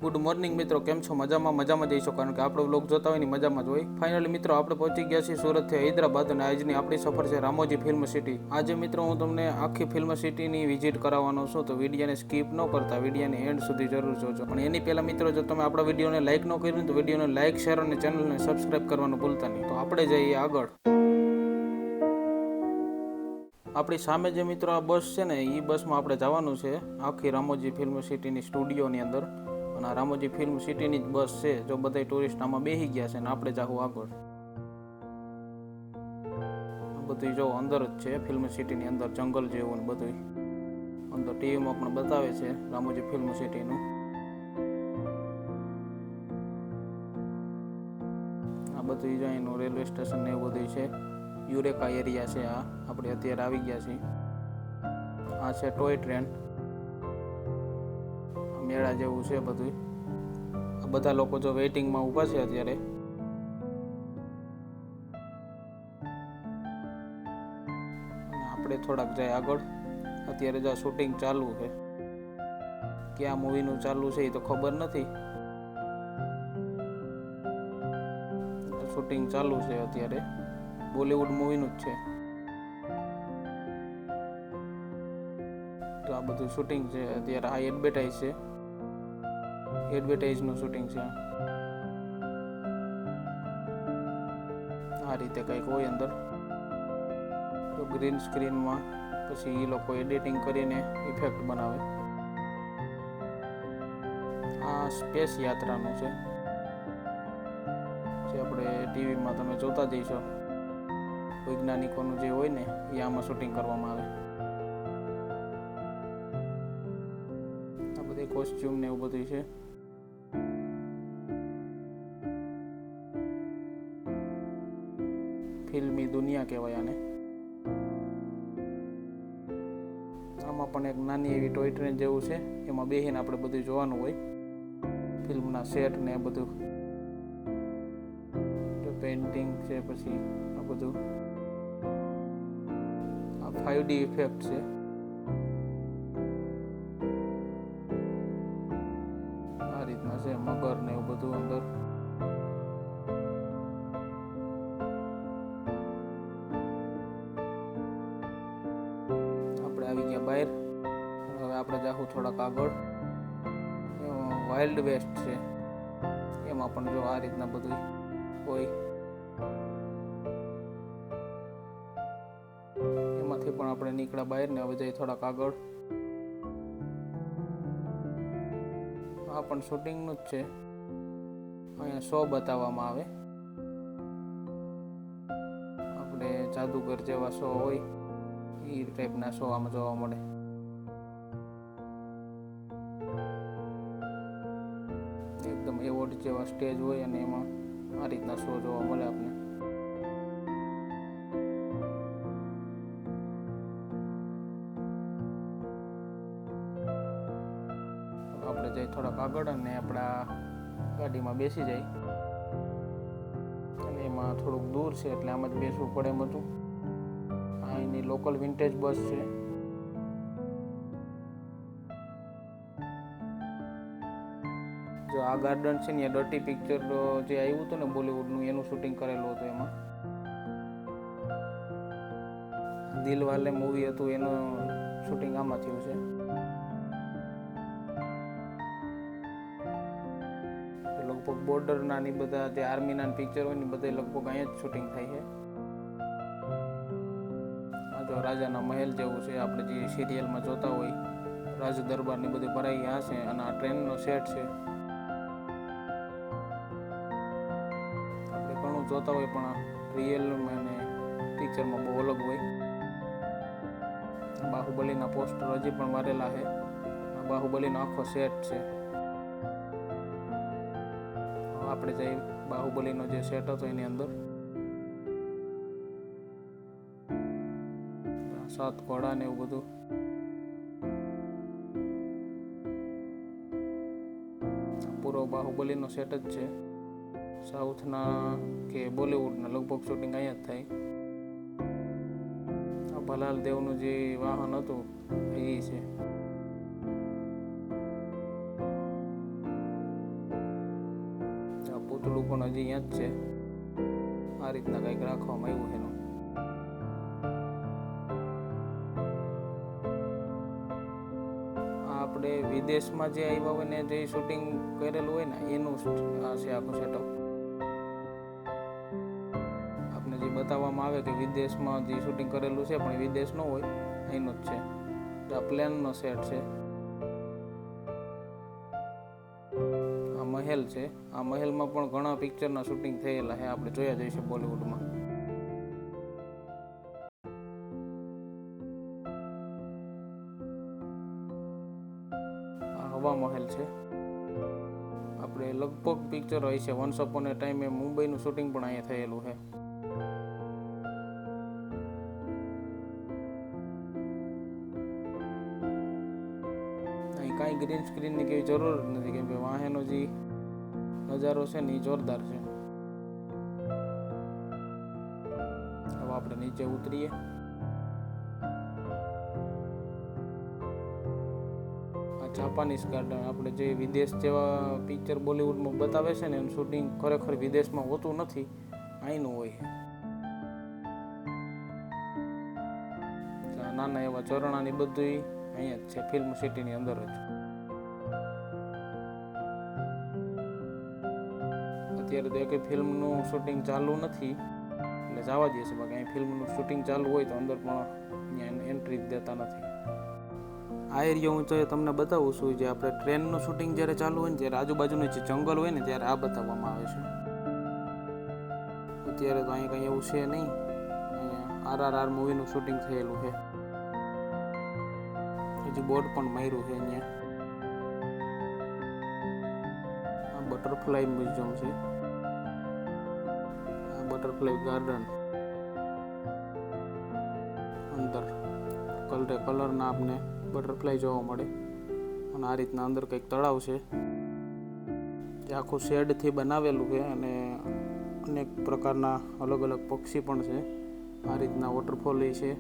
Good morning મિત્રો, કેમ છો? મજામાં જઈશો, કારણ કે આપણો વ્લોગ જોતા હોય ને મજામાં જ હોય. ફાઇનલી મિત્રો આપણે પહોંચી ગયા છીએ સુરતથી હૈદરાબાદ, અને આજની આપણી સફર છે રામોજી ફિલ્મ સિટી. આજે મિત્રો હું તમને આખી ફિલ્મ સિટીની વિઝિટ કરાવવાનો છું, તો વિડીયોને સ્કીપ ન કરતા વિડીયોને એન્ડ સુધી જરૂર જોજો. પણ એની પહેલાં મિત્રો, જો તમે આપણા વિડીયોને લાઇક ન કર્યું તો વિડીયોને લાઇક, શેર અને ચેનલને સબસ્ક્રાઇબ કરવાનું ભૂલતા નહીં. તો આપણે જઈએ આગળ. આપણી સામે જે મિત્રો આ બસ છે ને, એ બસમાં આપણે જવાનું છે આખી રામોજી ફિલ્મ સિટીની સ્ટુડિયોની અંદર. અને આ રામોજી ફિલ્મ સિટીની જ બસ છે. જો બધા ટુરિસ્ટ આમાં બેસી ગયા છે ને આપણે જાવું આગળ. બધું જો અંદર જ છે ફિલ્મ સિટીની અંદર, જંગલ જેવું ને બધું અંદર ટીવીમાં પણ બતાવે છે રામોજી ફિલ્મ સિટીનું. આ બધું જો એનું રેલવે સ્ટેશન ને એવું બધું છે. યુરેકા એરિયા છે. આ આપણે અત્યારે આવી ગયા છીએ. આ છે ટોય ટ્રેન, મેળા જેવું છે બધું. આ બધા લોકો જો વેઇટિંગમાં ઊભા છે અત્યારે. આપણે થોડાક જાય આગળ. અત્યારે જો શૂટિંગ ચાલુ છે. ક્યાં મૂવીનું ચાલુ છે એ તો ખબર નથી. શૂટિંગ ચાલુ છે અત્યારે, બોલિવૂડ મૂવીનું જ છે. તો આ બધું શૂટિંગ છે અત્યારે. આ એડવર્ટાઇઝ છે, એડવર્ટાઇઝનું શૂટિંગ છે. આ રીતે કંઈક હોય અંદર. તો ગ્રીન સ્ક્રીનમાં પછી એ લોકો એડિટિંગ કરીને ઇફેક્ટ બનાવે. આ સ્પેસ યાત્રાનું છે, જે આપણે ટીવીમાં તમે જોતા જઈશો. વૈજ્ઞાનિકોનું જે હોય ને એ આમાં શૂટિંગ કરવામાં આવે. આ બધી કોસ્ચ્યુમ ને એવું બધું છે. ફિલ્મી દુનિયા કહેવાય આને. આમાં પણ એક નાની એવી ટોય ટ્રેન જેવું છે, એમાં બેસીને આપણે બધું જોવાનું હોય. ફિલ્મના સેટ ને બધું, પેઇન્ટિંગ છે. પછી આ બધું આ 5D ઇફેક્ટ છે. આ રીતના છે, મગર ને એવું બધું અંદર. આપણે આવી ગયા બહાર. હવે આપણે જાહું થોડાક આગળ. વાઇલ્ડ વેસ્ટ છે, એમાં પણ જો આ રીતના બધું હોય. એમાંથી પણ આપણે નીકળ્યા બહાર ને હવે જઈએ થોડાક આગળ. આ પણ શૂટિંગનું જ છે. અહીંયા શો બતાવવામાં આવે. આપણે જાદુગર જેવા શો હોય એ ટાઈપના શો આમાં જોવા મળે. એકદમ એવોર્ડ જેવા સ્ટેજ હોય અને એમાં આ રીતના શો જોવા મળે આપણે. આપણે જઈ થોડાક આગળ અને આપણા ગાડીમાં બેસી જાય. અને એમાં થોડુંક દૂર છે એટલે આમ જ બેસવું પડે એમ હતું. આ એની લોકલ વિન્ટેજ બસ છે. જો આ ગાર્ડન છે ને, ડર્ટી પિક્ચર જે આવ્યું હતું ને બોલિવૂડનું, એનું શૂટિંગ કરેલું હતું. એમાં દિલવાલે મૂવી હતું, એનું શૂટિંગ આમાં થયું છે. લગભગ બોર્ડરના ની બધા જે આર્મીના પિક્ચર હોય ને બધા લગભગ અહીંયા જ શૂટિંગ થાય છે. આ જો રાજાના મહેલ જેવું છે, આપણે જે સિરિયલમાં જોતા હોય રાજ દરબારની બધી ભરાઈ આ છે. અને આ ટ્રેનનો સેટ છે. આપણે ઘણું જોતા હોય પણ રિયલમાં અને પિક્ચરમાં બહુ અલગ હોય. બાહુબલીના પોસ્ટર હજી પણ મારેલા છે. આ બાહુબલીનો આખો સેટ છે. આપણે જઈ બાહુબલીનો જે સેટ હતો એની અંદર. 7 ઘોડા ને એવું બધું. પૂરો બાહુબલીનો સેટ જ છે. સાઉથના કે બોલિવૂડના લગભગ શૂટિંગ અહીંયા જ થાય. આ ભલાલ દેવનું જે વાહન હતું એ છે. પૂતળું પણ હજી અહીંયા જ છે. આ રીતના કંઈક રાખવામાં આવ્યું છે એનું. આપણે વિદેશમાં જે આવ્યા હોય ને જે શૂટિંગ કરેલું હોય ને એનું આ છે આખું સેટઅપ. આપણે જે બતાવવામાં આવે કે વિદેશમાં જે શૂટિંગ કરેલું છે પણ વિદેશ ન હોય, એનું જ છે. આ પ્લેનનો સેટ છે. આ મહેલ છે. આ મહેલમાં પણ ઘણા પિક્ચરના શૂટિંગ થયેલા છે, આપણે જોયા જઈશું બોલિવૂડમાં. હવા મહેલ છે. આપણે લગભગ પિક્ચર હોય છે વન્સ અપોન એ ટાઈમે મુંબઈનું શૂટિંગ પણ અહીંયા થયેલું છે. અહીં કાંઈ ગ્રીન સ્ક્રીનની કેવી જરૂર નથી, કેમ કે વાહેનો જે નજારો છે ને એ જોરદાર છે. હવે આપણે નીચે ઉતરીએ. જાપાનીઝ ગાર્ડન, આપણે જે વિદેશ જેવા પિક્ચર બોલિવૂડમાં બતાવે છે ને એનું શૂટિંગ ખરેખર વિદેશમાં હોતું નથી, અહીંનું હોય. નાના એવા ઝરણાની બધું અહીંયા જ છે, ફિલ્મ સિટીની અંદર જ. અત્યારે તો એક ફિલ્મનું શૂટિંગ ચાલુ નથી એટલે જવા દે છે. બાકી અહીં ફિલ્મનું શૂટિંગ ચાલુ હોય તો અંદર પણ અહીંયા એન્ટ્રી જ દેતા નથી. આ એરિયા હું તો તમને બતાવું છું, જે આપણે ટ્રેનનું શૂટિંગ જ્યારે ચાલુ હોય ને ત્યારે આજુબાજુનું જે જંગલ હોય ને ત્યારે આ બતાવવામાં આવે છે. અત્યારે તો અહીં કંઈ એવું છે નહીં. અહીંયા RRR મૂવીનું શૂટિંગ થયેલું છે. હજી બોર્ડ પણ માર્યું છે અહીંયા. આ બટરફ્લાય મ્યુઝિયમ છે. આ બટરફ્લાય ગાર્ડન. અંદર કલરના આપણે બટરફ્લાય જોવા મળે. અને આ રીતના અંદર કંઈક તળાવ છે, જે આખું શેડથી બનાવેલું છે અને અનેક પ્રકારના અલગ અલગ પક્ષી પણ છે. આ રીતના વોટરફોલ છે.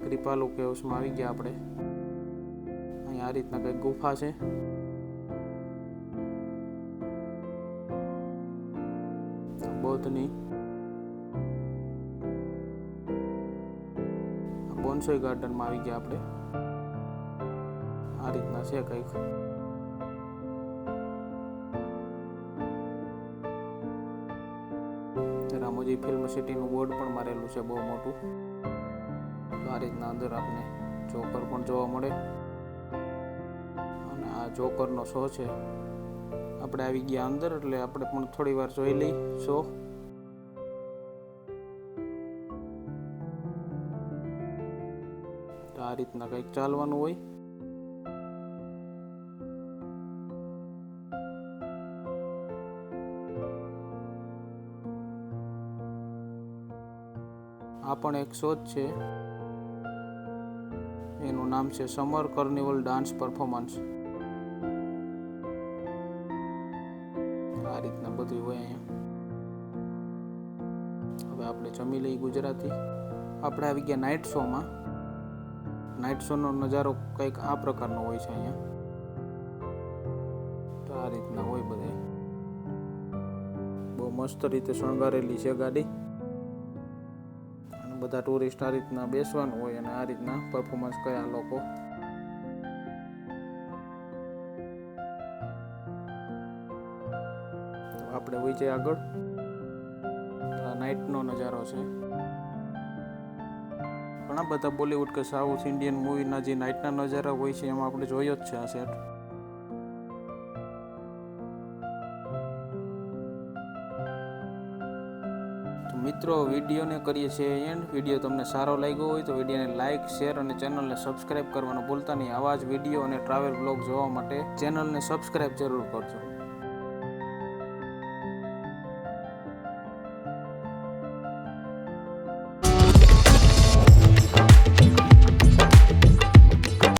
ક્રિપાલુ કેવ્સમાં આવી ગયા આપણે. અહીં આ રીતના કંઈક ગુફા છે. બૌદ્ધની બોન્સાઈ ગાર્ડનમાં આવી ગયા આપણે. આ રીતના છે કંઈક. રામોજી ફિલ્મ સિટીનું બોર્ડ પણ મારેલું છે બહુ મોટું. તો આ રીતના અંદર આપણે જોકર પણ જોવા મળે. અને આ જોકરનો શો છે. આપણે આવી ગયા અંદર એટલે આપણે પણ થોડી વાર જોઈ લઈ શો. આ રીતના કંઈક ચાલવાનું હોય. આ પણ એક શો જ છે. એનું નામ છે સમર કાર્નિવલ ડાન્સ પરફોર્મન્સ. આ રીતના બધું હોય અહીંયા. હવે આપણે જમી લઈ ગુજરાતી. આપણે આવી ગયા નાઇટ શોમાં. નાઇટ શોનો નજારો કંઈક આ પ્રકારનો હોય છે અહીંયા. તો આ રીતના હોય બધે. બહુ મસ્ત રીતે શણગારેલી છે ગાડી. અને બધા ટુરિસ્ટ આ રીતના બેસવાનું હોય અને આ રીતના પરફોર્મન્સ કરે આ લોકો. આપણે હોય છે આગળ. આ નાઇટનો નજારો છે. ઘણા બધા બોલિવૂડ કે સાઉથ ઇન્ડિયન મૂવીના જે નાઇટના નજારા હોય છે એમાં આપણે જોયો જ છે આ સેટ. તો મિત્રો વિડીયોને કરીએ છીએ એન્ડ. વિડીયો તમને સારો લાગ્યો હોય તો વિડીયોને લાઇક, શેર અને ચેનલને સબસ્ક્રાઈબ કરવાનું ભૂલતા નહીં. આવા જ વિડીયો અને ટ્રાવેલ બ્લોગ જોવા માટે ચેનલને સબસ્ક્રાઈબ જરૂર કરજો.